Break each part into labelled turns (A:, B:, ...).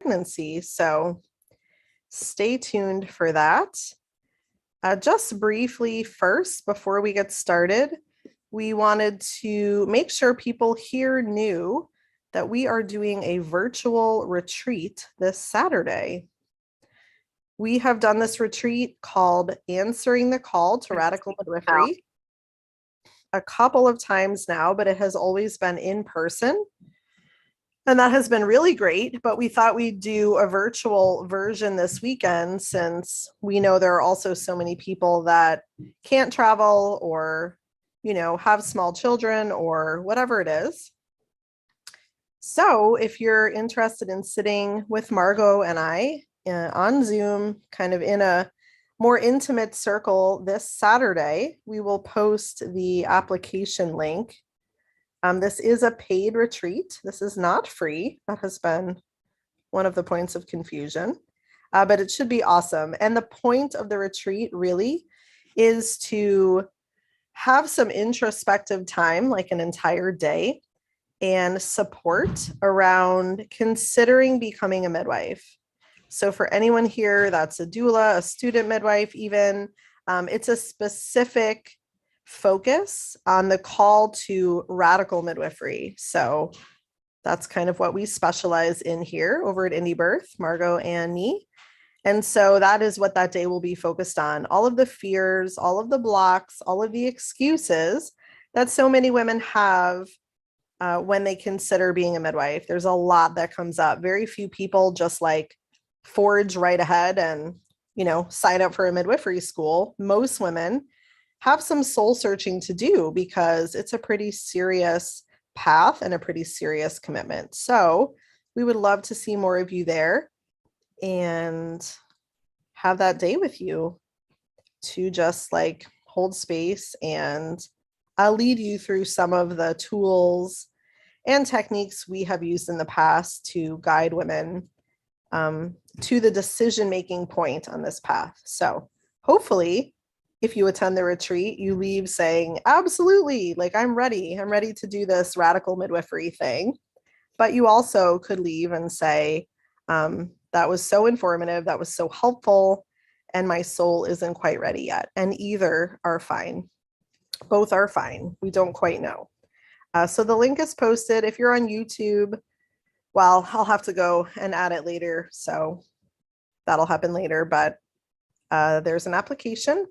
A: pregnancy. So stay tuned for that. Just briefly first, before we get started, we wanted to make sure people here knew that we are doing a virtual retreat this Saturday. We have done this retreat called Answering the Call to Radical Midwifery a couple of times now, but it has always been in person. And that has been really great, but we thought we'd do a virtual version this weekend since we know there are also so many people that can't travel or, have small children or whatever it is. So if you're interested in sitting with Margot and I on Zoom, kind of in a more intimate circle this Saturday, we will post the application link. This is a paid retreat. This is not free. That has been one of the points of confusion, but it should be awesome. And the point of the retreat really is to have some introspective time, like an entire day, and support around considering becoming a midwife. So for anyone here that's a doula, a student midwife even, it's a specific focus on the call to radical midwifery. So that's kind of what we specialize in here over at Indie Birth, Margot and me. And so that is what that day will be focused on. All of the fears, all of the blocks, all of the excuses that so many women have when they consider being a midwife. There's a lot that comes up. Very few people just like forge right ahead and, sign up for a midwifery school. Most women have some soul searching to do because it's a pretty serious path and a pretty serious commitment. So we would love to see more of you there and have that day with you to just like hold space, and I'll lead you through some of the tools and techniques we have used in the past to guide women to the decision-making point on this path. So hopefully, if you attend the retreat, you leave saying, absolutely, like I'm ready to do this radical midwifery thing. But you also could leave and say, that was so informative, that was so helpful, and my soul isn't quite ready yet. And either are fine. Both are fine. We don't quite know. So the link is posted. If you're on YouTube, well, I'll have to go and add it later. So that'll happen later. But there's an application,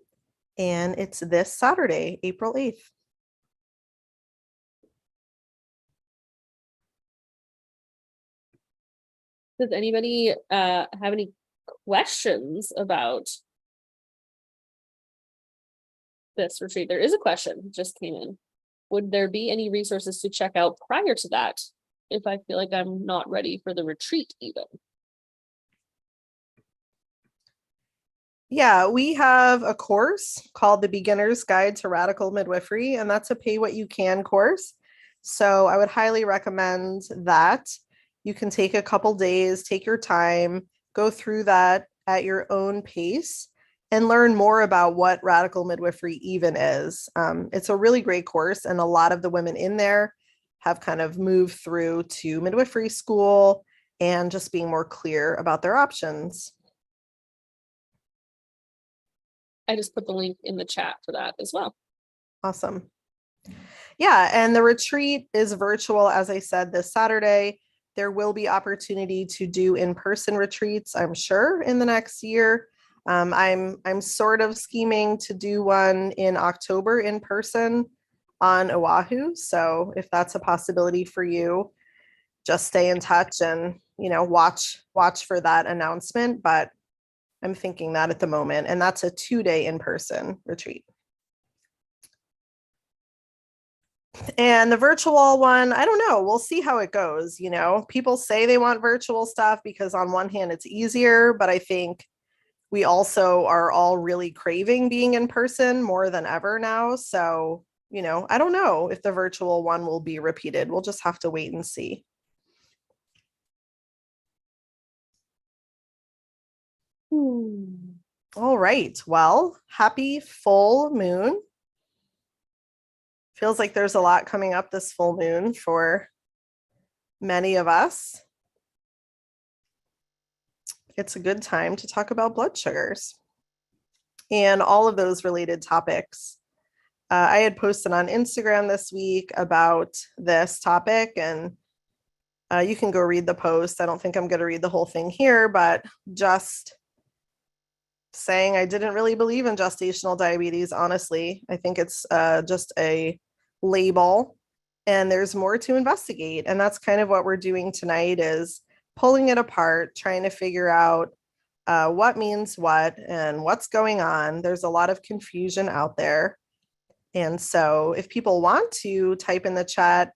A: and it's this Saturday, April 8th.
B: Does anybody have any questions about this retreat? There is a question just came in. Would there be any resources to check out prior to that if I feel like I'm not ready for the retreat even?
A: Yeah, we have a course called The Beginner's Guide to Radical Midwifery, and that's a pay what you can course. So I would highly recommend that. You can take a couple days, take your time, go through that at your own pace, and learn more about what radical midwifery even is. It's a really great course, and a lot of the women in there have kind of moved through to midwifery school and just being more clear about their options.
B: I just put the link in the chat for that as well.
A: Awesome. Yeah, and the retreat is virtual, as I said, this Saturday. There will be opportunity to do in-person retreats, I'm sure, in the next year. I'm sort of scheming to do one in October in person on Oahu. So if that's a possibility for you, just stay in touch and, watch for that announcement. But I'm thinking that at the moment, and that's a 2-day in-person retreat. And the virtual one, I don't know. We'll see how it goes. People say they want virtual stuff because on one hand, it's easier, but I think we also are all really craving being in person more than ever now. So, I don't know if the virtual one will be repeated. We'll just have to wait and see. All right. Well, happy full moon. Feels like there's a lot coming up this full moon for many of us. it's a good time to talk about blood sugars and all of those related topics. I had posted on Instagram this week about this topic, and you can go read the post. I don't think I'm going to read the whole thing here, but just saying I didn't really believe in gestational diabetes, honestly. I think it's just a label, and there's more to investigate. And that's kind of what we're doing tonight, is pulling it apart, trying to figure out what means what and what's going on. There's a lot of confusion out there. And so if people want to type in the chat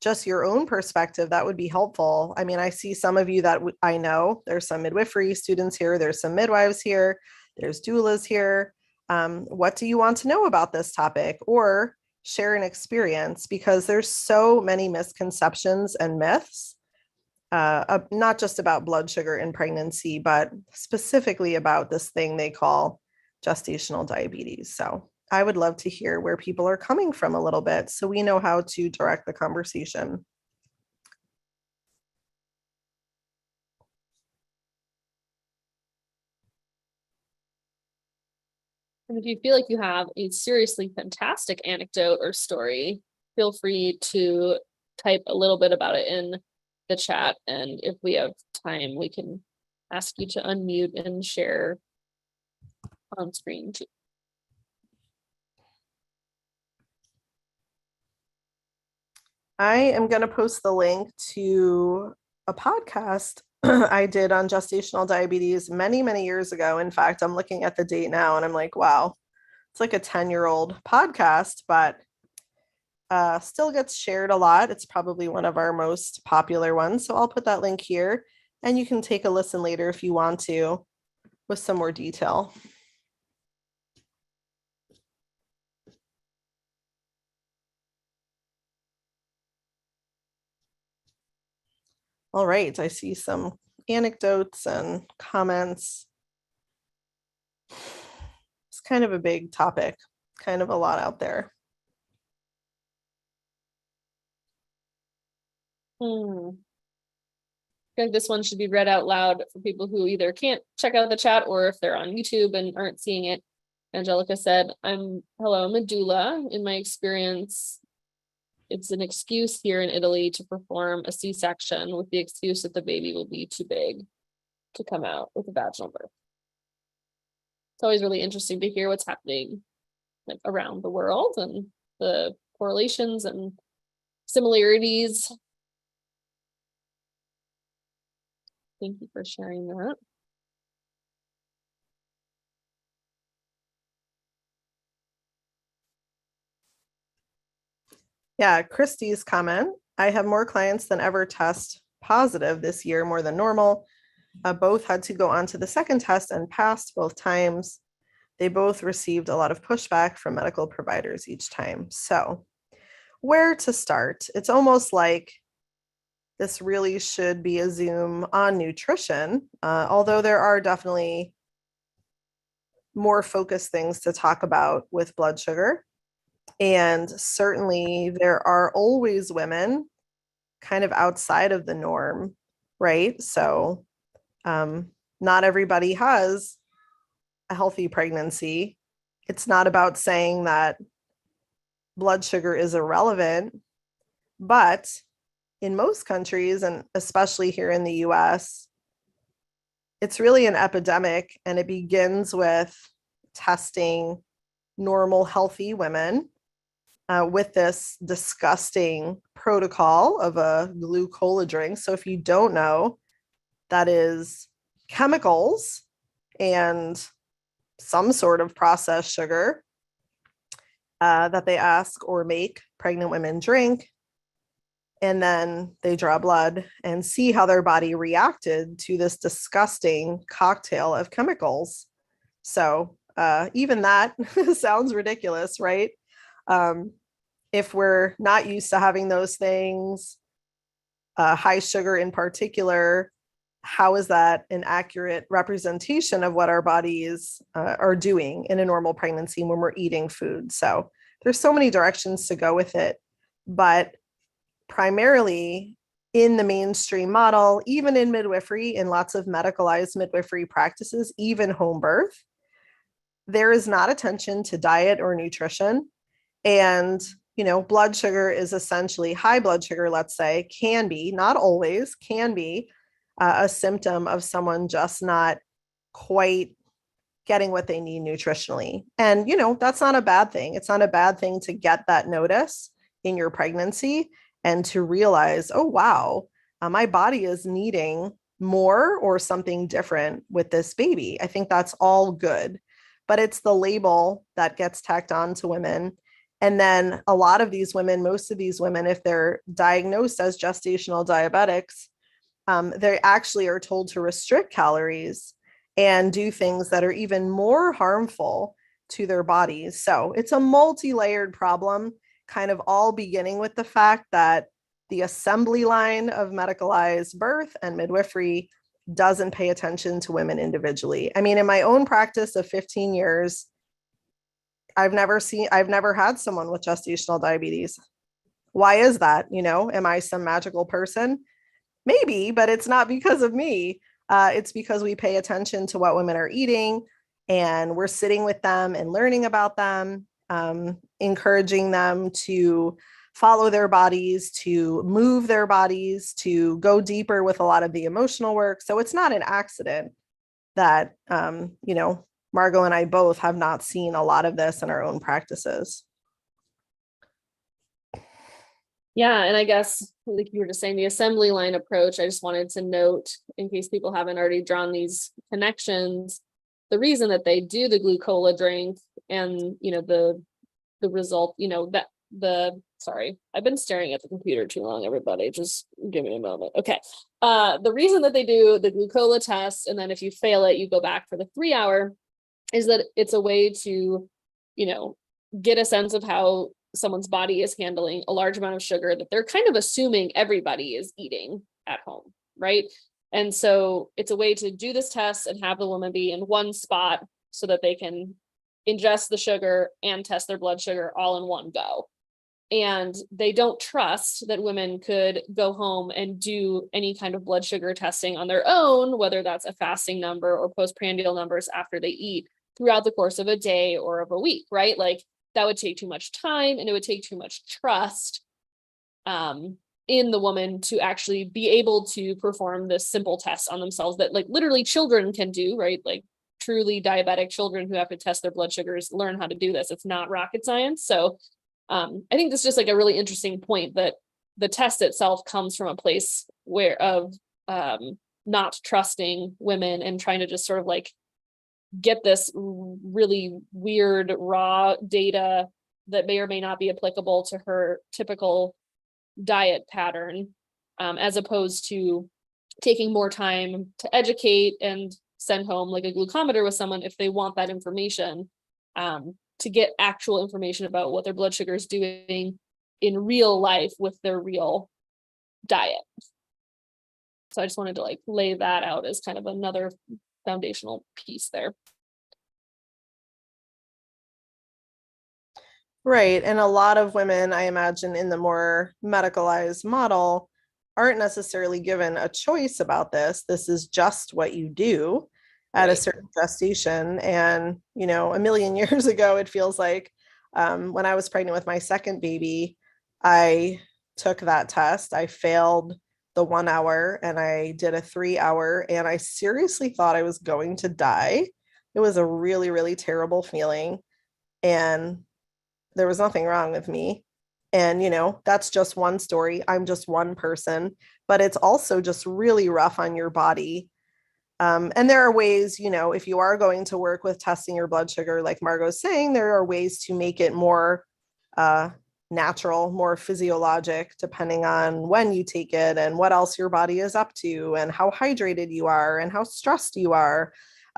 A: just your own perspective, that would be helpful. I mean, I see some of you that I know. There's some midwifery students here. There's some midwives here. There's doulas here. What do you want to know about this topic? Or share an experience, because there's so many misconceptions and myths, not just about blood sugar in pregnancy, but specifically about this thing they call gestational diabetes. So I would love to hear where people are coming from a little bit, so we know how to direct the conversation.
B: And if you feel like you have a seriously fantastic anecdote or story, feel free to type a little bit about it in the chat. And if we have time, we can ask you to unmute and share on screen too.
A: I am going to post the link to a podcast I did on gestational diabetes many, many years ago. In fact, I'm looking at the date now and I'm like, wow, it's like a 10-year-old podcast, but still gets shared a lot. It's probably one of our most popular ones. So I'll put that link here, and you can take a listen later if you want to, with some more detail. All right, I see some anecdotes and comments. It's kind of a big topic, kind of a lot out there.
B: I think this one should be read out loud for people who either can't check out the chat or if they're on YouTube and aren't seeing it. Angelica said, I'm a doula. In my experience, it's an excuse here in Italy to perform a C-section with the excuse that the baby will be too big to come out with a vaginal birth. It's always really interesting to hear what's happening like around the world and the correlations and similarities. Thank you for sharing that.
A: Yeah, Christy's comment, I have more clients than ever test positive this year, more than normal. Both had to go on to the second test and passed both times. They both received a lot of pushback from medical providers each time. So where to start? It's almost like this really should be a Zoom on nutrition, although there are definitely more focused things to talk about with blood sugar. And certainly there are always women kind of outside of the norm, right? So not everybody has a healthy pregnancy. It's not about saying that blood sugar is irrelevant, but in most countries, and especially here in the US, it's really an epidemic, and it begins with testing normal, healthy women with this disgusting protocol of a glucola drink. So if you don't know, that is chemicals and some sort of processed sugar that they ask or make pregnant women drink. And then they draw blood and see how their body reacted to this disgusting cocktail of chemicals. So even that sounds ridiculous, right? If we're not used to having those things, high sugar in particular, how is that an accurate representation of what our bodies are doing in a normal pregnancy when we're eating food? So there's so many directions to go with it, but primarily in the mainstream model, even in midwifery, in lots of medicalized midwifery practices, even home birth, there is not attention to diet or nutrition. And, blood sugar is essentially high blood sugar, let's say, can be, not always, can be a symptom of someone just not quite getting what they need nutritionally. And, that's not a bad thing. It's not a bad thing to get that notice in your pregnancy and to realize, oh, wow, my body is needing more or something different with this baby. I think that's all good. But it's the label that gets tacked on to women. And then a lot of these women, most of these women, if they're diagnosed as gestational diabetics, they actually are told to restrict calories and do things that are even more harmful to their bodies. So it's a multi-layered problem, kind of all beginning with the fact that the assembly line of medicalized birth and midwifery doesn't pay attention to women individually. I mean, in my own practice of 15 years, I've never had someone with gestational diabetes. Why is that? Am I some magical person? Maybe, but it's not because of me. It's because we pay attention to what women are eating, and we're sitting with them and learning about them, encouraging them to follow their bodies, to move their bodies, to go deeper with a lot of the emotional work. So it's not an accident that, Margot and I both have not seen a lot of this in our own practices.
B: Yeah, and I guess, like you were just saying, the assembly line approach, I just wanted to note, in case people haven't already drawn these connections, the reason that they do the glucola drink and, the result, sorry, I've been staring at the computer too long, everybody, just give me a moment. Okay. The reason that they do the glucola test, and then if you fail it, you go back for the 3-hour, is that it's a way to, get a sense of how someone's body is handling a large amount of sugar that they're kind of assuming everybody is eating at home, right? And so it's a way to do this test and have the woman be in one spot so that they can ingest the sugar and test their blood sugar all in one go. And they don't trust that women could go home and do any kind of blood sugar testing on their own, whether that's a fasting number or postprandial numbers after they eat, throughout the course of a day or of a week, right? Like, that would take too much time and it would take too much trust in the woman to actually be able to perform this simple test on themselves that, like, literally children can do, right? Like, truly diabetic children who have to test their blood sugars learn how to do this. It's not rocket science. So I think this is just like a really interesting point, that the test itself comes from a place of not trusting women and trying to just sort of like get this really weird raw data that may or may not be applicable to her typical diet pattern, as opposed to taking more time to educate and send home like a glucometer with someone if they want that information, to get actual information about what their blood sugar is doing in real life with their real diet. So I just wanted to like lay that out as kind of another foundational piece there.
A: Right. And a lot of women, I imagine, in the more medicalized model, aren't necessarily given a choice about this. This is just what you do at a certain gestation. And, a million years ago, it feels like, when I was pregnant with my second baby, I took that test. I failed the 1 hour and I did a 3-hour, and I seriously thought I was going to die. It was a really, really terrible feeling. And there was nothing wrong with me. And, that's just one story. I'm just one person, but it's also just really rough on your body. And there are ways, if you are going to work with testing your blood sugar, like Margot's saying, there are ways to make it more natural, more physiologic, depending on when you take it and what else your body is up to and how hydrated you are and how stressed you are.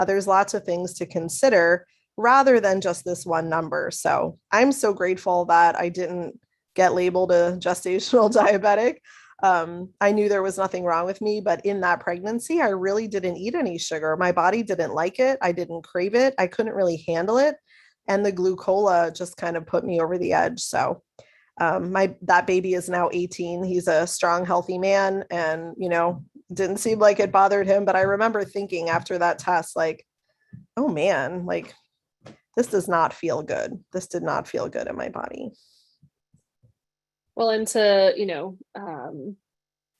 A: There's lots of things to consider rather than just this one number. So I'm so grateful that I didn't get labeled a gestational diabetic. I knew there was nothing wrong with me, but in that pregnancy, I really didn't eat any sugar. My body didn't like it. I didn't crave it. I couldn't really handle it. And the glucola just kind of put me over the edge. So That baby is now 18. He's a strong, healthy man, and didn't seem like it bothered him. But I remember thinking after that test, like, oh man, like this does not feel good. This did not feel good in my body.
B: Well, and to,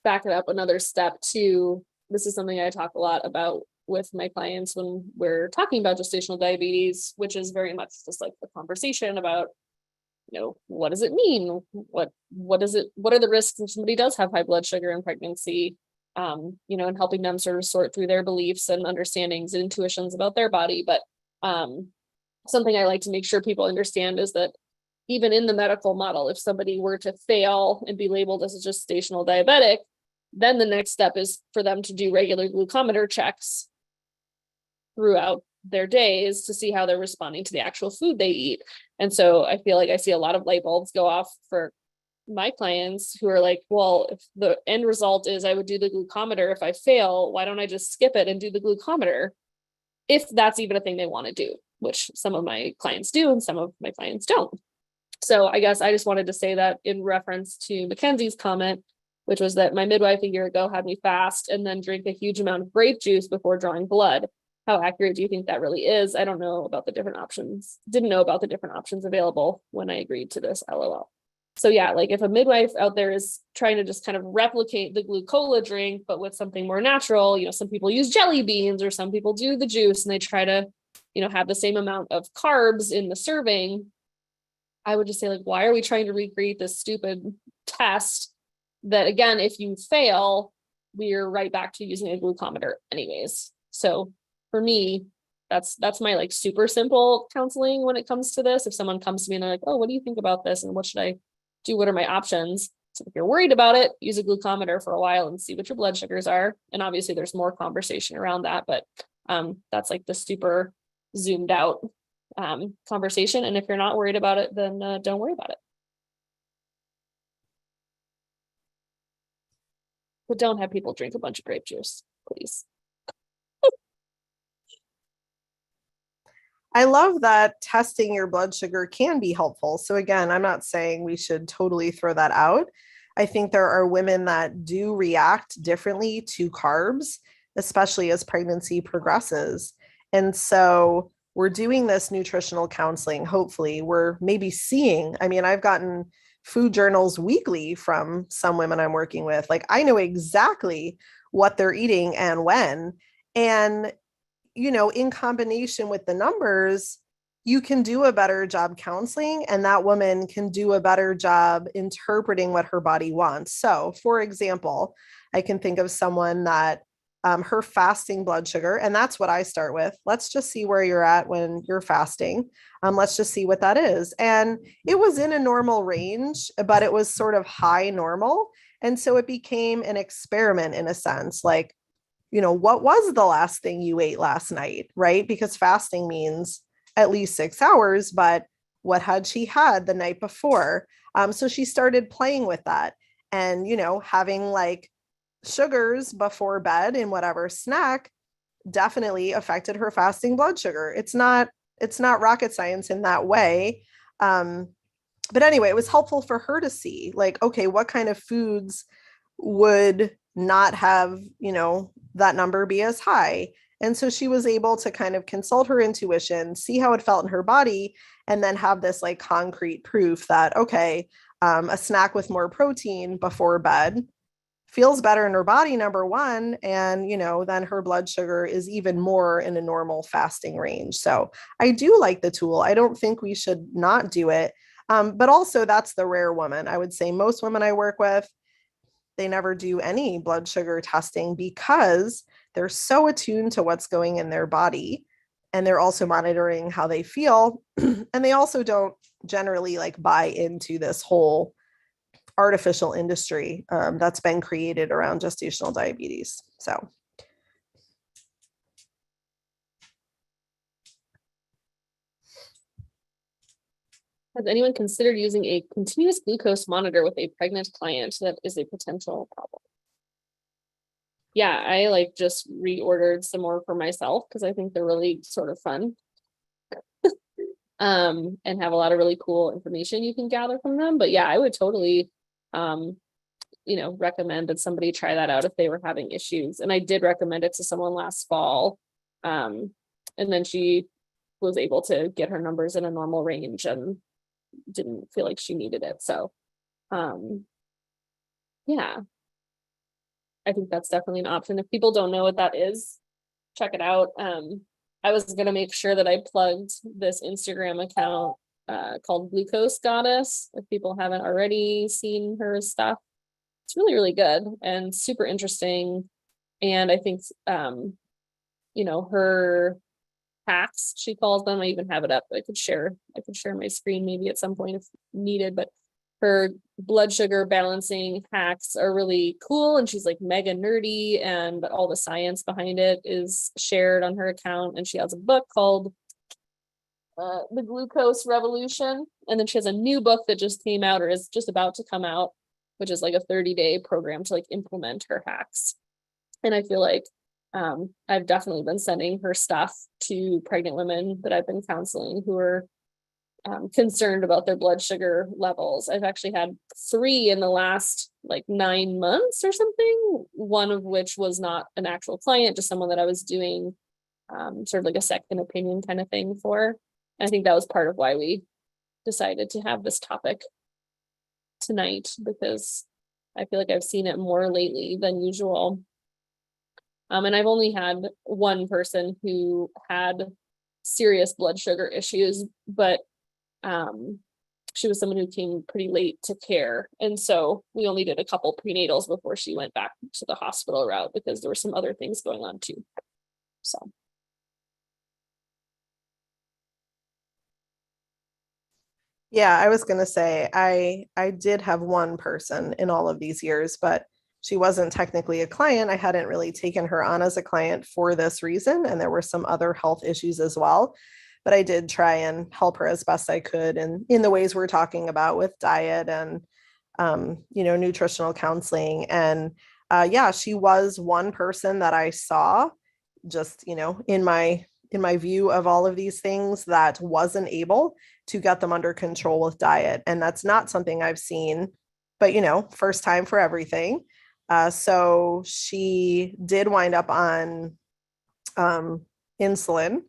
B: back it up another step too, this is something I talk a lot about with my clients when we're talking about gestational diabetes, which is very much just like the conversation about, what does it mean? What are the risks if somebody does have high blood sugar in pregnancy? And helping them sort of sort through their beliefs and understandings and intuitions about their body. But something I like to make sure people understand is that even in the medical model, if somebody were to fail and be labeled as a gestational diabetic, then the next step is for them to do regular glucometer checks throughout their days to see how they're responding to the actual food they eat. And so I feel like I see a lot of light bulbs go off for my clients who are like, well, if the end result is I would do the glucometer, if I fail, why don't I just skip it and do the glucometer? If that's even a thing they want to do, which some of my clients do and some of my clients don't. So I guess I just wanted to say that in reference to Mackenzie's comment, which was that my midwife a year ago had me fast and then drink a huge amount of grape juice before drawing blood. How accurate do you think that really is? I don't know about the different options. Didn't know about the different options available when I agreed to this, LOL. So yeah, like if a midwife out there is trying to just kind of replicate the glucola drink, but with something more natural, some people use jelly beans or some people do the juice and they try to, have the same amount of carbs in the serving. I would just say, like, why are we trying to recreate this stupid test that, again, if you fail, we're right back to using a glucometer anyways. So for me, that's my like super simple counseling when it comes to this. If someone comes to me and they're like, oh, what do you think about this? And what should I do? What are my options? So if you're worried about it, use a glucometer for a while and see what your blood sugars are. And obviously there's more conversation around that, but that's like the super zoomed out conversation. And if you're not worried about it, then don't worry about it. But don't have people drink a bunch of grape juice, please.
A: I love that testing your blood sugar can be helpful. So again, I'm not saying we should totally throw that out. I think there are women that do react differently to carbs, especially as pregnancy progresses. And so we're doing this nutritional counseling. Hopefully, we're maybe seeing, I've gotten food journals weekly from some women I'm working with. Like, I know exactly what they're eating and when. And in combination with the numbers, you can do a better job counseling, and that woman can do a better job interpreting what her body wants. So, for example, I can think of someone that her fasting blood sugar, and that's what I start with. Let's just see where you're at when you're fasting. Let's just see what that is. And it was in a normal range, but it was sort of high normal. And so it became an experiment in a sense, like, what was the last thing you ate last night, right? Because fasting means at least 6 hours, but what had she had the night before? So she started playing with that and, having like sugars before bed in whatever snack definitely affected her fasting blood sugar. It's not rocket science in that way. But anyway, it was helpful for her to see like, okay, what kind of foods would not have, that number be as high. And so she was able to kind of consult her intuition, see how it felt in her body, and then have this like concrete proof that, okay, a snack with more protein before bed feels better in her body, number one. And, then her blood sugar is even more in a normal fasting range. So I do like the tool. I don't think we should not do it. But also that's the rare woman. I would say most women I work with, they never do any blood sugar testing because they're so attuned to what's going in their body. And they're also monitoring how they feel. And they also don't generally like buy into this whole artificial industry that's been created around gestational diabetes. So.
B: Has anyone considered using a continuous glucose monitor with a pregnant client that is a potential problem? Yeah, I like just reordered some more for myself because I think they're really sort of fun. and have a lot of really cool information you can gather from them. But yeah, I would totally, recommend that somebody try that out if they were having issues. And I did recommend it to someone last fall. And then she was able to get her numbers in a normal range and didn't feel like she needed it. So, yeah, I think that's definitely an option. If people don't know what that is, check it out. I was going to make sure that I plugged this Instagram account called Glucose Goddess. If people haven't already seen her stuff, it's really, really good and super interesting. And I think, her hacks, she calls them. I even have it up. I could share my screen maybe at some point if needed, but her blood sugar balancing hacks are really cool. And she's like mega nerdy, but all the science behind it is shared on her account. And she has a book called The Glucose Revolution. And then she has a new book that just came out or is just about to come out, which is like a 30-day program to like implement her hacks. And I feel like I've definitely been sending her stuff to pregnant women that I've been counseling who are concerned about their blood sugar levels. I've actually had 3 in the last like 9 months or something, one of which was not an actual client, just someone that I was doing sort of like a second opinion kind of thing for. And I think that was part of why we decided to have this topic tonight, because I feel like I've seen it more lately than usual. And I've only had one person who had serious blood sugar issues, but she was someone who came pretty late to care. And so we only did a couple prenatals before she went back to the hospital route because there were some other things going on too. So.
A: Yeah, I was going to say I did have one person in all of these years, but she wasn't technically a client. I hadn't really taken her on as a client for this reason, and there were some other health issues as well. But I did try and help her as best I could, and in the ways we're talking about with diet and nutritional counseling. And yeah, she was one person that I saw just in my view of all of these things that wasn't able to get them under control with diet. And that's not something I've seen, but first time for everything. So she did wind up on insulin,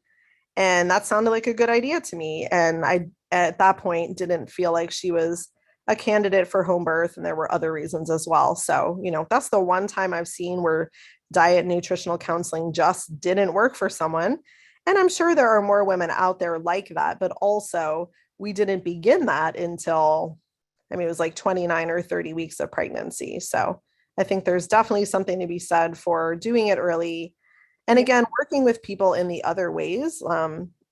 A: and that sounded like a good idea to me. And I, at that point, didn't feel like she was a candidate for home birth, and there were other reasons as well. So, that's the one time I've seen where diet and nutritional counseling just didn't work for someone. And I'm sure there are more women out there like that, but also we didn't begin that until, it was like 29 or 30 weeks of pregnancy. So I think there's definitely something to be said for doing it early. And again, working with people in the other ways.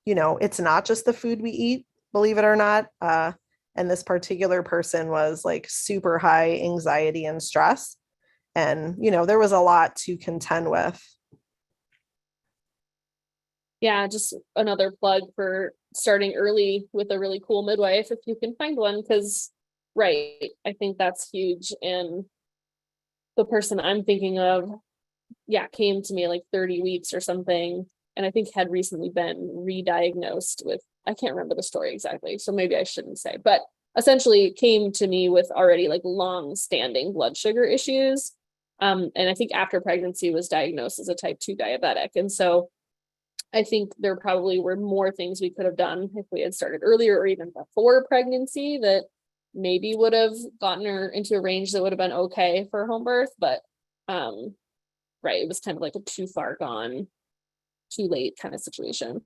A: It's not just the food we eat, believe it or not. And this particular person was like super high anxiety and stress. And, there was a lot to contend with.
B: Yeah, just another plug for starting early with a really cool midwife if you can find one, because right, I think that's huge. And the person I'm thinking of, came to me like 30 weeks or something, and I think had recently been re-diagnosed with, I can't remember the story exactly, so maybe I shouldn't say, but essentially came to me with already like long-standing blood sugar issues. And I think after pregnancy was diagnosed as a type 2 diabetic. And so I think there probably were more things we could have done if we had started earlier or even before pregnancy that maybe would have gotten her into a range that would have been okay for home birth. But right, it was kind of like a too far gone, too late kind of situation.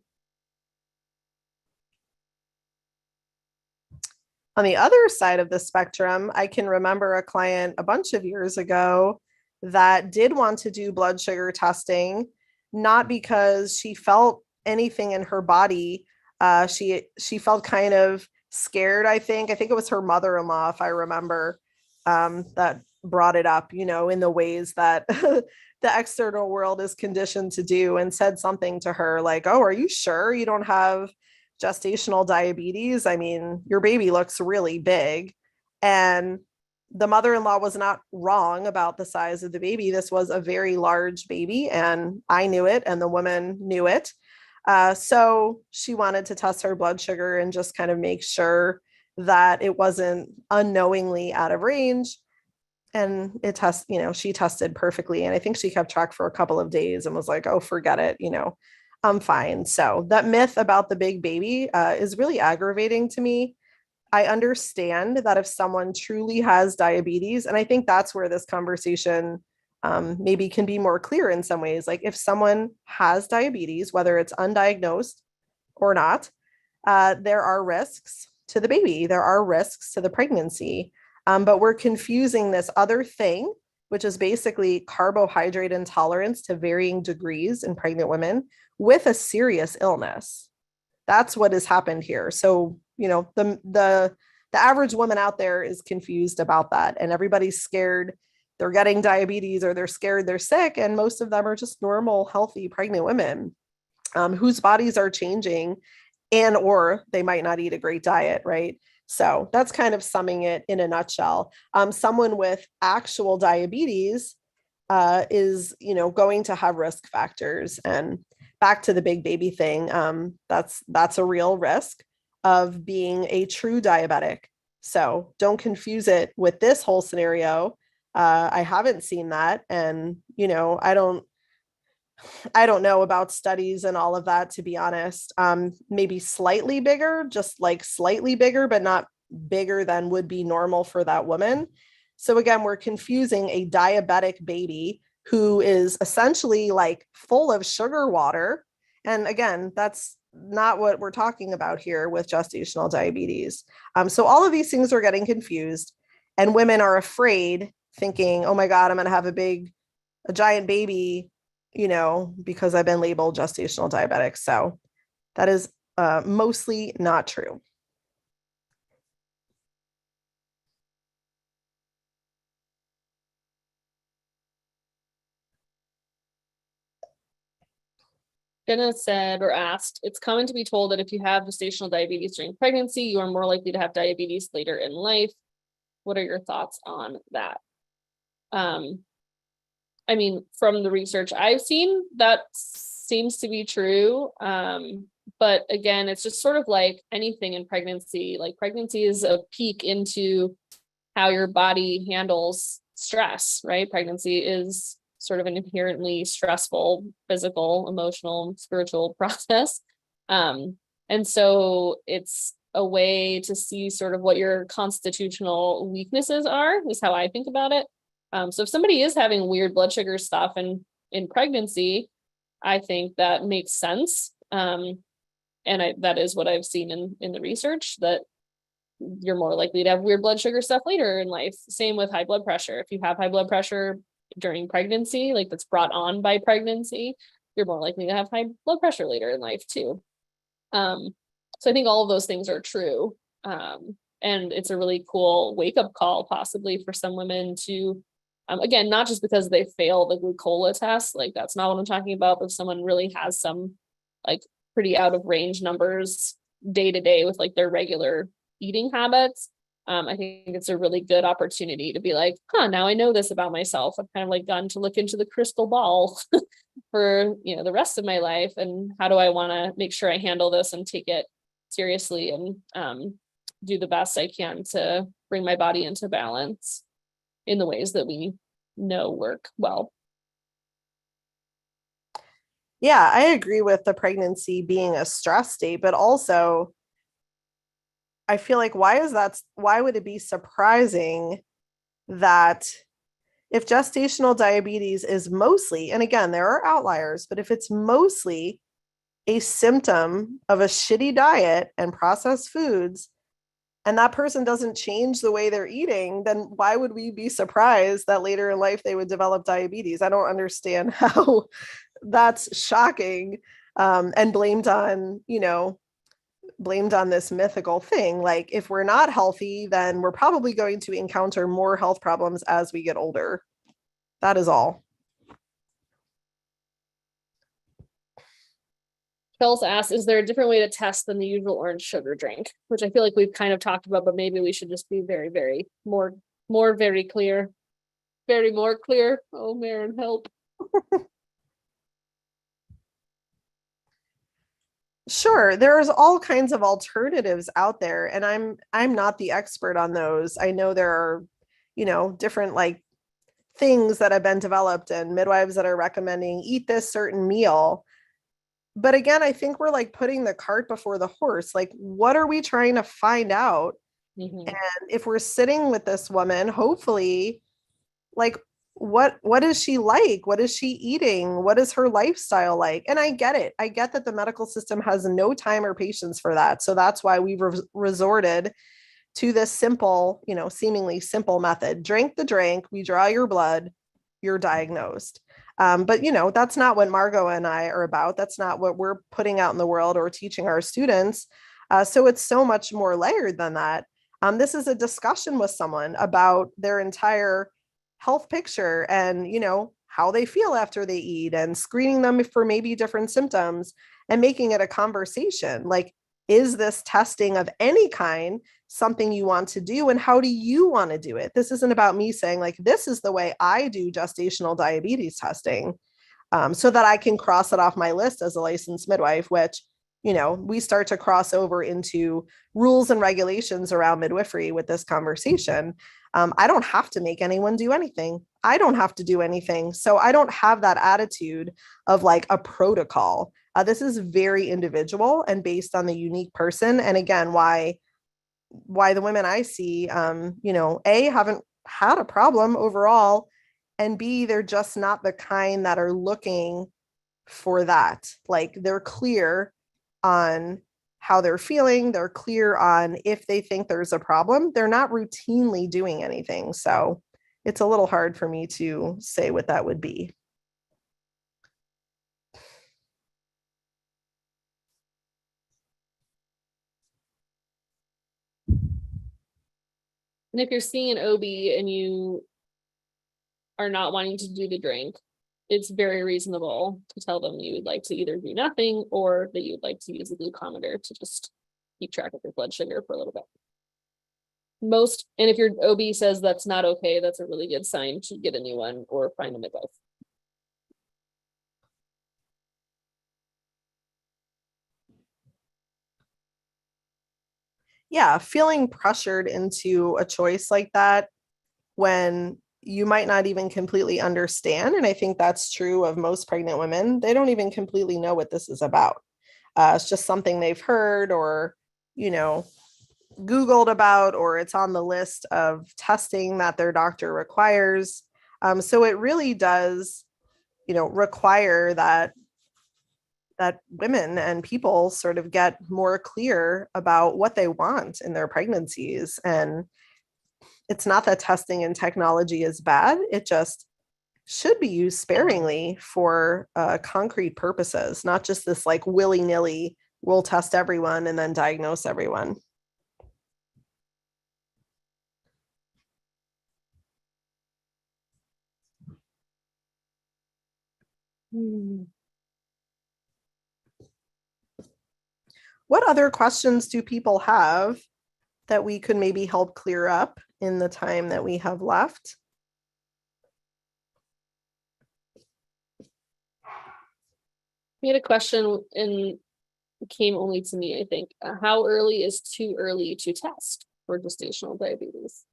A: On the other side of the spectrum, I can remember a client a bunch of years ago that did want to do blood sugar testing, not because she felt anything in her body. She felt kind of scared, I think. It was her mother-in-law, if I remember, that brought it up, in the ways that the external world is conditioned to do, and said something to her like, "Oh, are you sure you don't have gestational diabetes? Your baby looks really big." And the mother-in-law was not wrong about the size of the baby. This was a very large baby, and I knew it, and the woman knew it. So she wanted to test her blood sugar and just kind of make sure that it wasn't unknowingly out of range. And she tested perfectly. And I think she kept track for a couple of days and was like, oh, forget it, I'm fine. So that myth about the big baby is really aggravating to me. I understand that if someone truly has diabetes, and I think that's where this conversation maybe can be more clear in some ways. Like if someone has diabetes, whether it's undiagnosed or not, there are risks to the baby, there are risks to the pregnancy. But we're confusing this other thing, which is basically carbohydrate intolerance to varying degrees in pregnant women, with a serious illness. That's what has happened here. So, the average woman out there is confused about that, and everybody's scared they're getting diabetes or they're scared they're sick. And most of them are just normal, healthy pregnant women whose bodies are changing, and or they might not eat a great diet, right? So that's kind of summing it in a nutshell. Someone with actual diabetes is, going to have risk factors. And back to the big baby thing, that's a real risk of being a true diabetic. So don't confuse it with this whole scenario. I haven't seen that, and I don't know about studies and all of that, to be honest. Maybe slightly bigger, just like slightly bigger, but not bigger than would be normal for that woman. So again, we're confusing a diabetic baby who is essentially like full of sugar water. And again, that's not what we're talking about here with gestational diabetes. So all of these things are getting confused, and women are afraid, thinking, oh my God, I'm going to have a giant baby, because I've been labeled gestational diabetic. So that is mostly not true.
B: Jenna said or asked, it's common to be told that if you have gestational diabetes during pregnancy, you are more likely to have diabetes later in life. What are your thoughts on that? I mean, from the research I've seen, that seems to be true. But again, it's just sort of like anything in pregnancy. Like pregnancy is a peek into how your body handles stress, right? Pregnancy is sort of an inherently stressful physical, emotional, spiritual process. And so it's a way to see sort of what your constitutional weaknesses are, is how I think about it. So if somebody is having weird blood sugar stuff in pregnancy, I think that makes sense. And that is what I've seen in the research, that you're more likely to have weird blood sugar stuff later in life. Same with high blood pressure. If you have high blood pressure during pregnancy, like that's brought on by pregnancy, you're more likely to have high blood pressure later in life too. So I think all of those things are true. And it's a really cool wake-up call possibly for some women to, again, not just because they fail the glucola test, like that's not what I'm talking about, but if someone really has some like pretty out of range numbers day to day with like their regular eating habits, I think it's a really good opportunity to be like, now I know this about myself. I've kind of like gotten to look into the crystal ball for, the rest of my life. And how do I want to make sure I handle this and take it seriously and do the best I can to bring my body into balance in the ways that we know work well.
A: Yeah, I agree with the pregnancy being a stress state, but also I feel like why would it be surprising that if gestational diabetes is mostly, and again, there are outliers, but if it's mostly a symptom of a shitty diet and processed foods, and that person doesn't change the way they're eating, then why would we be surprised that later in life they would develop diabetes? I don't understand how that's shocking, and blamed on this mythical thing. Like if we're not healthy, then we're probably going to encounter more health problems as we get older. That is all.
B: Chelsea asked, is there a different way to test than the usual orange sugar drink? Which I feel like we've kind of talked about, but maybe we should just be very, very more very clear. Very more clear. Oh, Maren, help.
A: Sure, there's all kinds of alternatives out there, and I'm not the expert on those. I know there are, different like things that have been developed and midwives that are recommending eat this certain meal. But again, I think we're like putting the cart before the horse. Like, what are we trying to find out?
B: Mm-hmm.
A: And if we're sitting with this woman, hopefully, like what is she like? What is she eating? What is her lifestyle like? And I get it. I get that the medical system has no time or patience for that. So that's why we've resorted to this simple, seemingly simple method. Drink the drink, we draw your blood, you're diagnosed. But that's not what Margot and I are about. That's not what we're putting out in the world or teaching our students. So it's so much more layered than that. This is a discussion with someone about their entire health picture and how they feel after they eat and screening them for maybe different symptoms and making it a conversation. Like, is this testing of any kind something you want to do, and how do you want to do it? This isn't about me saying like, this is the way I do gestational diabetes testing, so that I can cross it off my list as a licensed midwife, which, we start to cross over into rules and regulations around midwifery with this conversation. I don't have to make anyone do anything. I don't have to do anything. So I don't have that attitude of like a protocol. This is very individual and based on the unique person. And again, why the women I see, A, haven't had a problem overall, and B, they're just not the kind that are looking for that. Like, they're clear on how they're feeling, they're clear on if they think there's a problem. They're not routinely doing anything. So it's a little hard for me to say what that would be.
B: And if you're seeing an OB and you are not wanting to do the drink, it's very reasonable to tell them you would like to either do nothing or that you'd like to use a glucometer to just keep track of your blood sugar for a little bit. And if your OB says that's not okay, that's a really good sign to get a new one or find a midwife.
A: Yeah, feeling pressured into a choice like that when you might not even completely understand. And I think that's true of most pregnant women. They don't even completely know what this is about. It's just something they've heard or, you know, Googled about, or it's on the list of testing that their doctor requires. So it really does, require that women and people sort of get more clear about what they want in their pregnancies. And it's not that testing and technology is bad. It just should be used sparingly for concrete purposes, not just this like willy-nilly, we'll test everyone and then diagnose everyone. What other questions do people have that we could maybe help clear up in the time that we have left?
B: We had a question and came only to me, I think. How early is too early to test for gestational diabetes?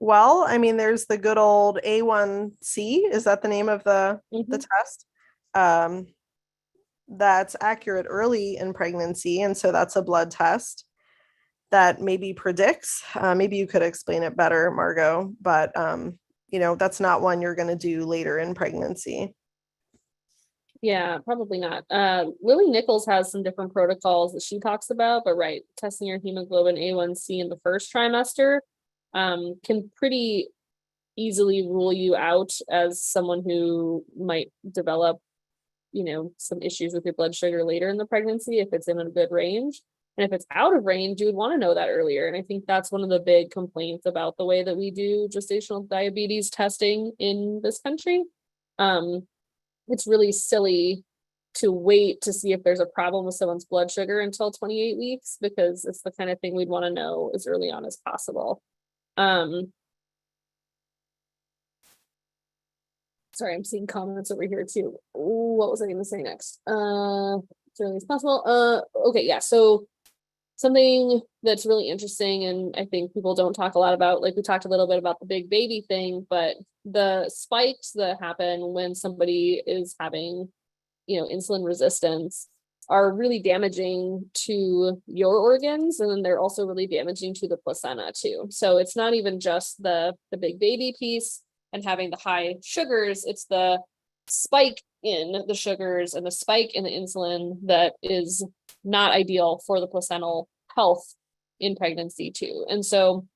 A: Well, I mean, there's the good old A1C. Is that the name of the test? That's accurate early in pregnancy. And so that's a blood test that maybe predicts. Maybe you could explain it better, Margot, but that's not one you're going to do later in pregnancy.
B: Yeah, probably not. Lily Nichols has some different protocols that she talks about, but right, testing your hemoglobin A1C in the first trimester can pretty easily rule you out as someone who might develop, some issues with your blood sugar later in the pregnancy if it's in a good range. And if it's out of range, you would want to know that earlier. And I think that's one of the big complaints about the way that we do gestational diabetes testing in this country. It's really silly to wait to see if there's a problem with someone's blood sugar until 28 weeks, because it's the kind of thing we'd want to know as early on as possible. So sorry, I'm seeing comments over here too. What was I going to say next? As early as possible. Okay, yeah. So something that's really interesting, and I think people don't talk a lot about, like we talked a little bit about the big baby thing, but the spikes that happen when somebody is having, insulin resistance are really damaging to your organs, and then they're also really damaging to the placenta too. So it's not even just the big baby piece and having the high sugars, it's the spike in the sugars and the spike in the insulin that is not ideal for the placental health in pregnancy too. And so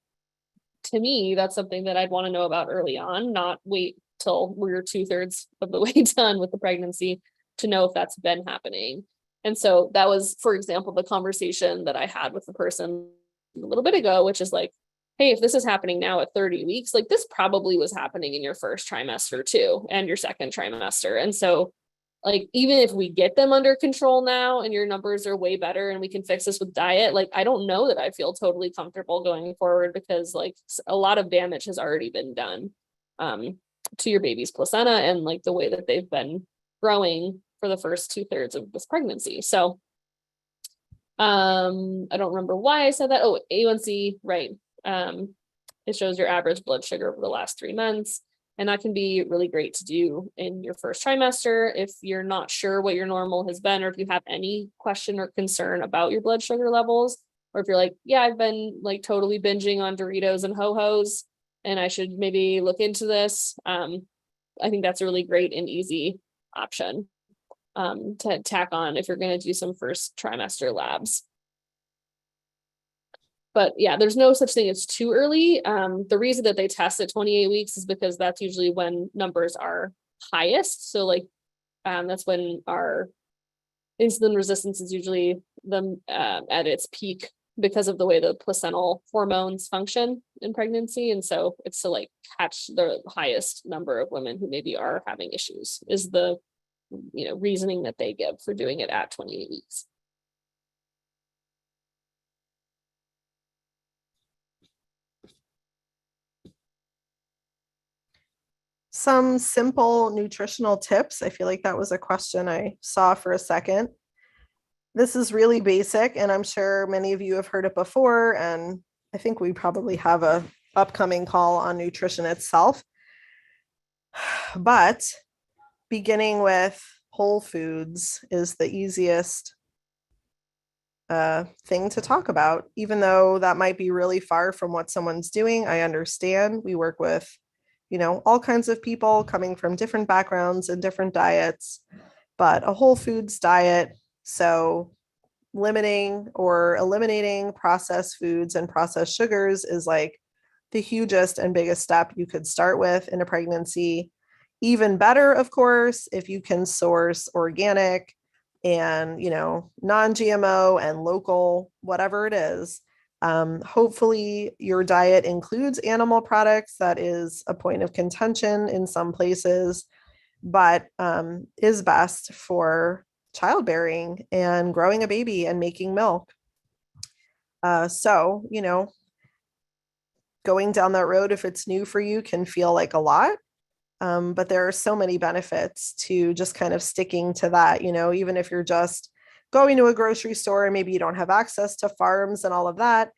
B: to me, that's something that I'd want to know about early on, not wait till we're 2/3 of the way done with the pregnancy to know if that's been happening. And so that was, for example, the conversation that I had with the person a little bit ago, which is like, hey, if this is happening now at 30 weeks, like this probably was happening in your first trimester too, and your second trimester. And so like, even if we get them under control now and your numbers are way better and we can fix this with diet, like, I don't know that I feel totally comfortable going forward, because like a lot of damage has already been done to your baby's placenta and like the way that they've been growing for the first 2/3 of this pregnancy. So I don't remember why I said that. Oh, A1C, right. It shows your average blood sugar over the last 3 months. And that can be really great to do in your first trimester if you're not sure what your normal has been, or if you have any question or concern about your blood sugar levels, or if you're like, yeah, I've been like totally binging on Doritos and Ho-Hos and I should maybe look into this. I think that's a really great and easy option to tack on if you're going to do some first trimester labs. But yeah, there's no such thing as too early. The reason that they test at 28 weeks is because that's usually when numbers are highest. So like that's when our insulin resistance is usually at its peak because of the way the placental hormones function in pregnancy. And so it's to like catch the highest number of women who maybe are having issues is the reasoning that they give for doing it at 28 weeks.
A: Some simple nutritional tips. I feel like that was a question I saw for a second. This is really basic, and I'm sure many of you have heard it before, and I think we probably have a upcoming call on nutrition itself. But beginning with whole foods is the easiest thing to talk about, even though that might be really far from what someone's doing. I understand. We work with all kinds of people coming from different backgrounds and different diets, but a whole foods diet, so limiting or eliminating processed foods and processed sugars, is like the hugest and biggest step you could start with in a pregnancy. Even better, of course, if you can source organic and non-GMO and local, whatever it is. Hopefully your diet includes animal products. That is a point of contention in some places, but is best for childbearing and growing a baby and making milk. So, going down that road, if it's new for you, can feel like a lot. But there are so many benefits to just kind of sticking to that, even if you're just going to a grocery store and maybe you don't have access to farms and all of that,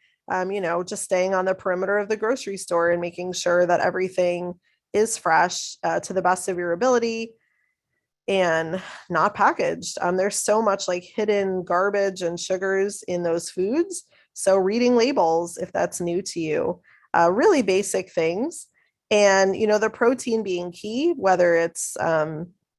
A: just staying on the perimeter of the grocery store and making sure that everything is fresh to the best of your ability and not packaged. There's so much like hidden garbage and sugars in those foods. So reading labels, if that's new to you, really basic things. And, the protein being key, whether it's,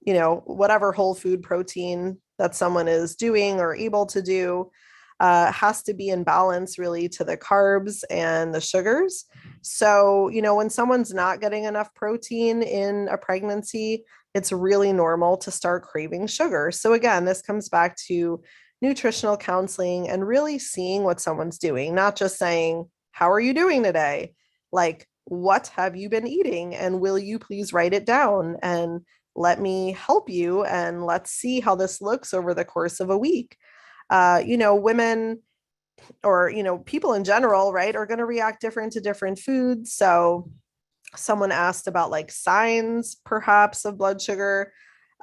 A: whatever whole food protein that someone is doing or able to do, has to be in balance really to the carbs and the sugars. So, when someone's not getting enough protein in a pregnancy, it's really normal to start craving sugar. So again, this comes back to nutritional counseling and really seeing what someone's doing, not just saying, how are you doing today? Like, what have you been eating? And will you please write it down and let me help you? And let's see how this looks over the course of a week. Women or, people in general, right, are going to react different to different foods. So Someone asked about like signs perhaps of blood sugar,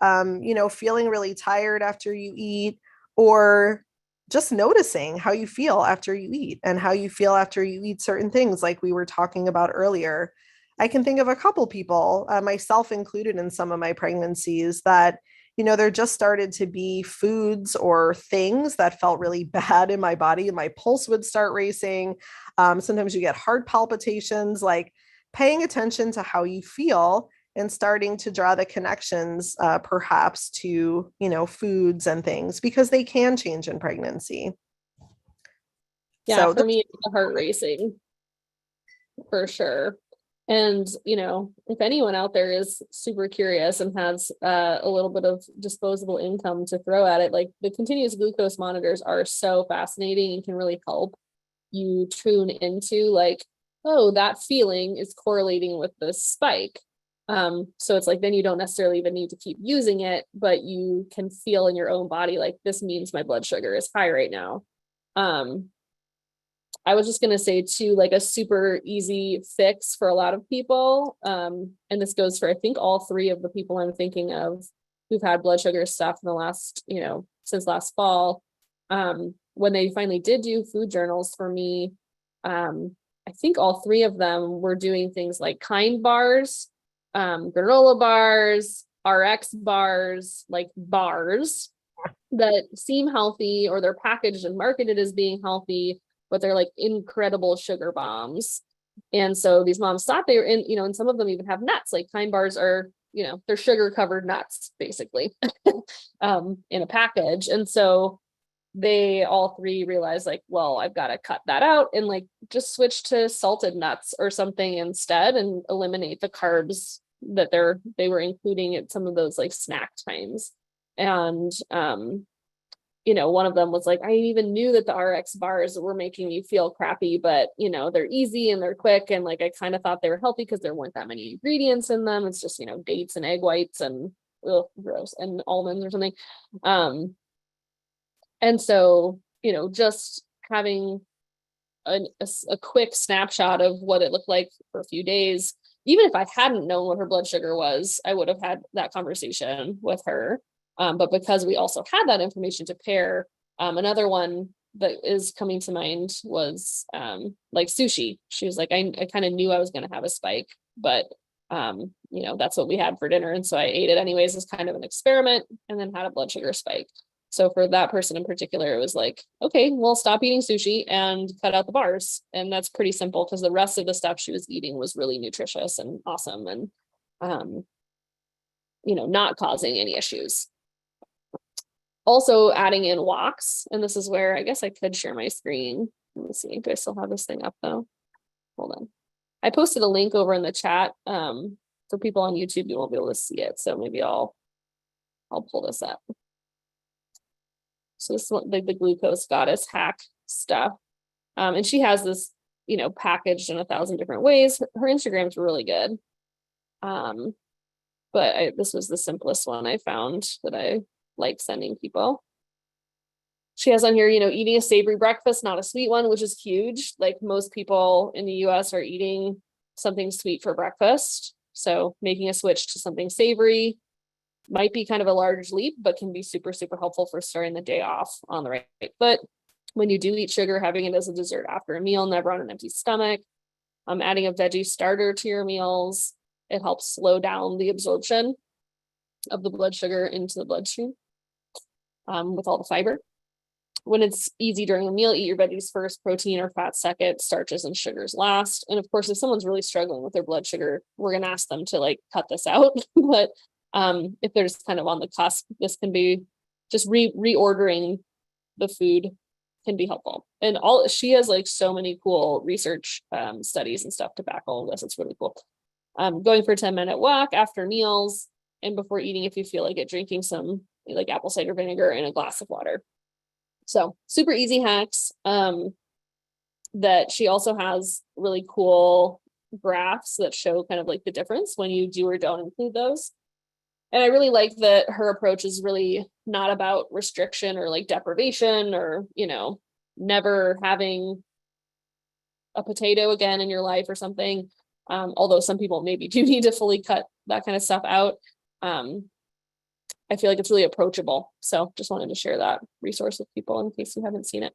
A: feeling really tired after you eat, or just noticing how you feel after you eat and how you feel after you eat certain things like we were talking about earlier. I can think of a couple people, myself included in some of my pregnancies, that there just started to be foods or things that felt really bad in my body, and my pulse would start racing. Sometimes you get heart palpitations. Like, paying attention to how you feel and starting to draw the connections, perhaps to foods and things, because they can change in pregnancy.
B: Yeah,
A: So
B: for me, it's the heart racing for sure. And, if anyone out there is super curious and has a little bit of disposable income to throw at it, like the continuous glucose monitors are so fascinating and can really help you tune into like, oh, that feeling is correlating with the spike. So it's like, then you don't necessarily even need to keep using it, but you can feel in your own body, like, this means my blood sugar is high right now. I was just going to say too, like a super easy fix for a lot of people. And this goes for, I think, all three of the people I'm thinking of who've had blood sugar stuff in the last, since last fall. When they finally did do food journals for me, I think all three of them were doing things like Kind bars, granola bars, RX bars, like bars that seem healthy, or they're packaged and marketed as being healthy, but they're like incredible sugar bombs. And so these moms thought they were in, and some of them even have nuts. Like Kind bars are, they're sugar covered nuts basically, in a package. And so they all three realized, like, well, I've got to cut that out and like just switch to salted nuts or something instead, and eliminate the carbs that they were including at some of those like snack times. And one of them was like, I even knew that the RX bars were making me feel crappy, but they're easy and they're quick, and like I kind of thought they were healthy because there weren't that many ingredients in them. It's just dates and egg whites and gross, and almonds or something. And so, just having a quick snapshot of what it looked like for a few days, even if I hadn't known what her blood sugar was, I would have had that conversation with her. But because we also had that information to pair, another one that is coming to mind was like sushi. She was like, I kind of knew I was going to have a spike, but that's what we had for dinner. And so I ate it anyways as kind of an experiment, and then had a blood sugar spike. So for that person in particular, it was like, okay, well, stop eating sushi and cut out the bars. And that's pretty simple, because the rest of the stuff she was eating was really nutritious and awesome, and, not causing any issues. Also adding in walks. And this is where I guess I could share my screen. Let me see. Do I still have this thing up though? Hold on. I posted a link over in the chat. For people on YouTube, you won't be able to see it. So maybe I'll pull this up. So this is like the glucose goddess hack stuff. And she has this, packaged in 1,000 different ways. Her Instagram's really good. But this was the simplest one I found that I like sending people. She has on here, eating a savory breakfast, not a sweet one, which is huge. Like most people in the US are eating something sweet for breakfast. So making a switch to something savory might be kind of a large leap, but can be super, super helpful for starting the day off on the right foot. When you do eat sugar, having it as a dessert after a meal, never on an empty stomach. Adding a veggie starter to your meals. It helps slow down the absorption of the blood sugar into the bloodstream with all the fiber. When it's easy during a meal, eat your veggies first, protein or fat second, starches and sugars last. And of course, if someone's really struggling with their blood sugar, we're going to ask them to like cut this out. But if they're just kind of on the cusp, this can be just reordering the food can be helpful. And she has like so many cool research studies and stuff to back all of this. It's really cool. Going for a 10-minute walk after meals and before eating, if you feel like it, drinking some like apple cider vinegar in a glass of water. So super easy hacks. That she also has really cool graphs that show kind of like the difference when you do or don't include those. And I really like that her approach is really not about restriction or like deprivation or, never having a potato again in your life or something. Although some people maybe do need to fully cut that kind of stuff out. I feel like it's really approachable. So just wanted to share that resource with people in case you haven't seen it.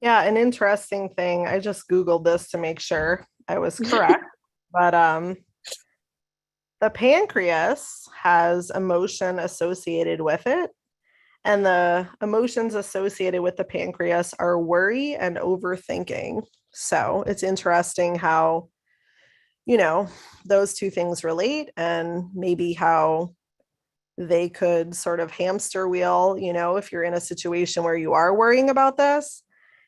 A: Yeah, an interesting thing. I just Googled this to make sure I was correct. But the pancreas has emotion associated with it. And the emotions associated with the pancreas are worry and overthinking. So it's interesting how, those two things relate, and maybe how they could sort of hamster wheel, if you're in a situation where you are worrying about this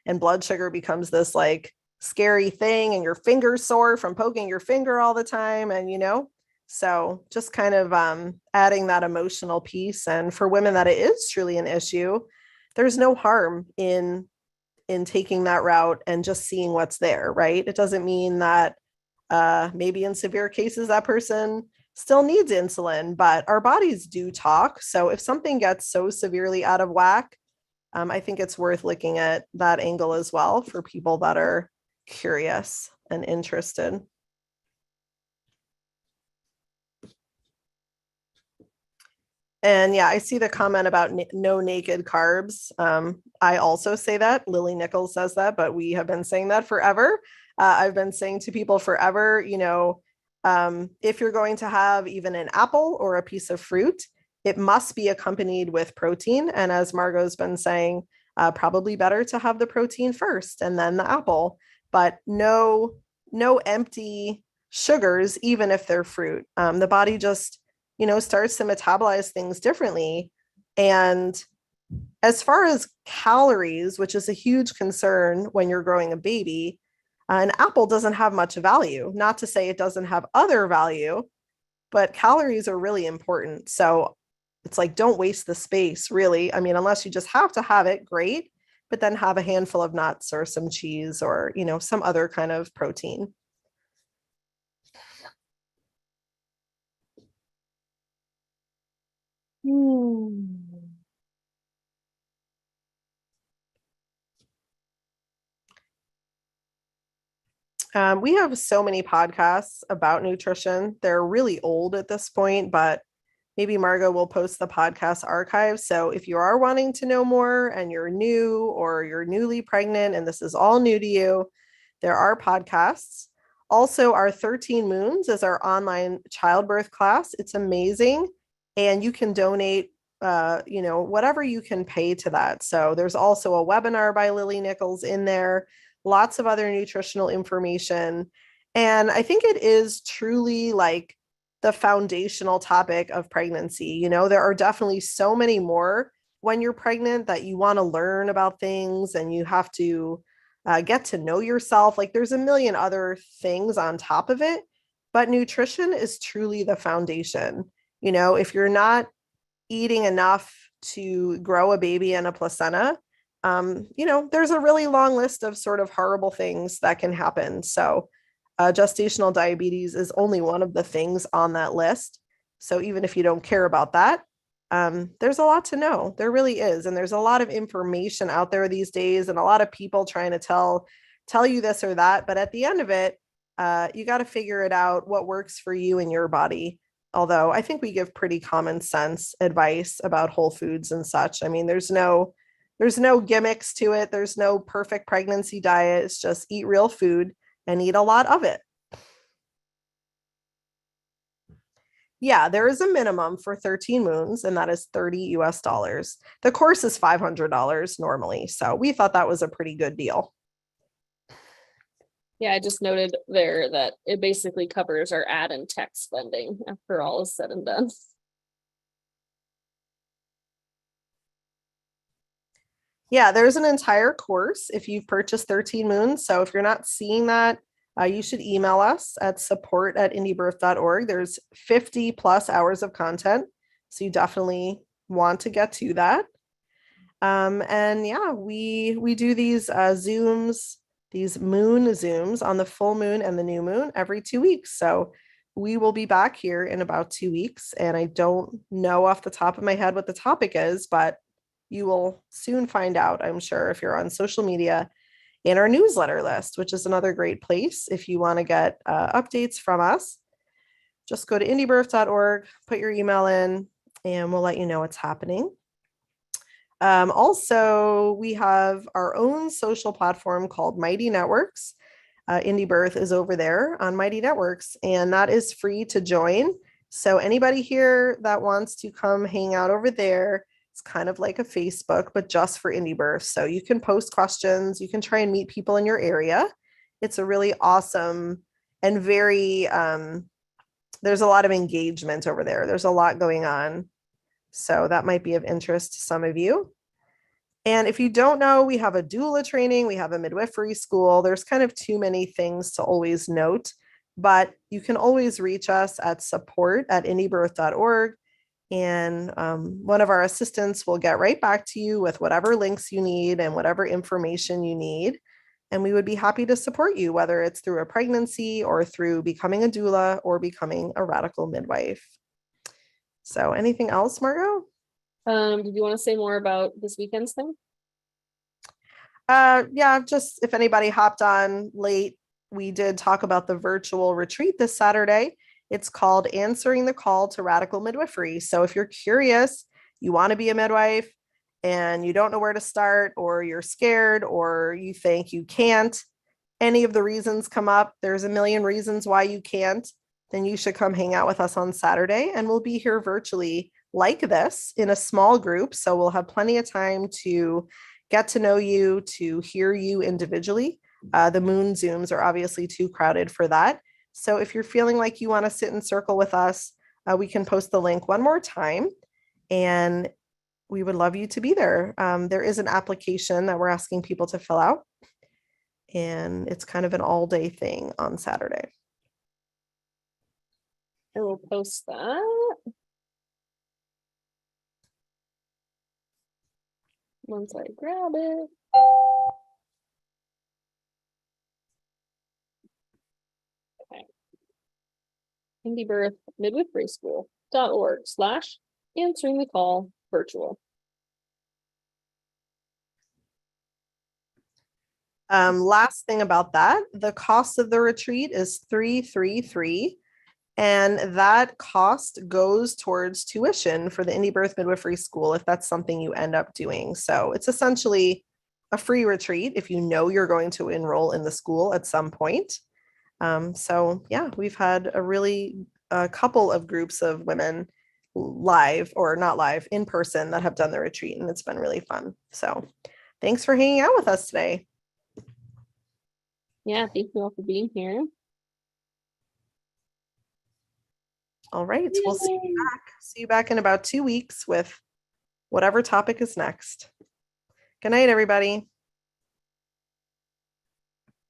A: and blood sugar becomes this like scary thing and your finger's sore from poking your finger all the time. And, so just kind of adding that emotional piece. And for women that it is truly an issue, there's no harm in taking that route and just seeing what's there, right? It doesn't mean that maybe in severe cases that person still needs insulin, but our bodies do talk. So if something gets so severely out of whack, I think it's worth looking at that angle as well for people that are curious and interested. And yeah, I see the comment about no naked carbs. I also say that. Lily Nichols says that, but we have been saying that forever. I've been saying to people forever, if you're going to have even an apple or a piece of fruit, it must be accompanied with protein. And as Margot's been saying, probably better to have the protein first and then the apple, but no empty sugars, even if they're fruit. The body just starts to metabolize things differently. And as far as calories, which is a huge concern when you're growing a baby, an apple doesn't have much value. Not to say it doesn't have other value, but calories are really important. So it's like, don't waste the space, really. I mean, unless you just have to have it, great, but then have a handful of nuts or some cheese or, some other kind of protein. We have so many podcasts about nutrition. They're really old at this point, but maybe Margot will post the podcast archive. So if you are wanting to know more and you're new or you're newly pregnant and this is all new to you, there are podcasts. Also, our 13 Moons is our online childbirth class. It's amazing. And you can donate, whatever you can pay to that. So there's also a webinar by Lily Nichols in there, lots of other nutritional information. And I think it is truly like the foundational topic of pregnancy. There are definitely so many more when you're pregnant that you want to learn about things and you have to get to know yourself. Like there's a million other things on top of it, but nutrition is truly the foundation. If you're not eating enough to grow a baby and a placenta, there's a really long list of sort of horrible things that can happen. So gestational diabetes is only one of the things on that list. So even if you don't care about that, there's a lot to know. There really is. And there's a lot of information out there these days and a lot of people trying to tell you this or that. But at the end of it, you got to figure it out what works for you and your body. Although I think we give pretty common sense advice about whole foods and such. I mean, there's no gimmicks to it. There's no perfect pregnancy diet. It's just eat real food and eat a lot of it. Yeah, there is a minimum for 13 moons, and that is $30 US. The course is $500 normally. So we thought that was a pretty good deal.
B: Yeah, I just noted there that it basically covers our ad and tech spending after all is said and done.
A: Yeah, there's an entire course if you've purchased 13 moons. So if you're not seeing that, you should email us at support@indiebirth.org. There's 50 plus hours of content. So you definitely want to get to that. And yeah, we do these Zooms, these moon Zooms on the full moon and the new moon every 2 weeks. So we will be back here in about 2 weeks. And I don't know off the top of my head what the topic is, but you will soon find out, I'm sure, if you're on social media, in our newsletter list, which is another great place if you want to get updates from us. Just go to indiebirth.org, put your email in, and we'll let you know what's happening. Also, we have our own social platform called Mighty Networks. Indie Birth is over there on Mighty Networks, and that is free to join. So anybody here that wants to come hang out over there, it's kind of like a Facebook, but just for Indie Birth. So you can post questions, you can try and meet people in your area. It's a really awesome and very, there's a lot of engagement over there. There's a lot going on. So that might be of interest to some of you. And if you don't know, we have a doula training, we have a midwifery school. There's kind of too many things to always note, but you can always reach us at support@indiebirth.org. And one of our assistants will get right back to you with whatever links you need and whatever information you need. And we would be happy to support you, whether it's through a pregnancy or through becoming a doula or becoming a radical midwife. So anything else, Margot?
B: Did you want to say more about this weekend's thing?
A: Yeah, just if anybody hopped on late, we did talk about the virtual retreat this Saturday. It's called Answering the Call to Radical Midwifery. So if you're curious, you want to be a midwife and you don't know where to start, or you're scared, or you think you can't, any of the reasons come up, there's a million reasons why you can't, then you should come hang out with us on Saturday, and we'll be here virtually like this in a small group. So we'll have plenty of time to get to know you, to hear you individually. The Moon Zooms are obviously too crowded for that. So if you're feeling like you want to sit in circle with us, we can post the link one more time, and we would love you to be there. There is an application that we're asking people to fill out, and it's kind of an all-day thing on Saturday.
B: I will post that once I grab it. Okay. Indie Birth Midwifery School.org/answering the call virtual.
A: Last thing about that, the cost of the retreat is $333, and that cost goes towards tuition for the Indie Birth Midwifery School if that's something you end up doing. So it's essentially a free retreat if you know you're going to enroll in the school at some point. So yeah, we've had a couple of groups of women live, or not live, in person, that have done the retreat, and it's been really fun. So thanks for hanging out with us today.
B: Yeah, thank you all for being here.
A: All right, we'll see you back in about 2 weeks with whatever topic is next. Good night, everybody.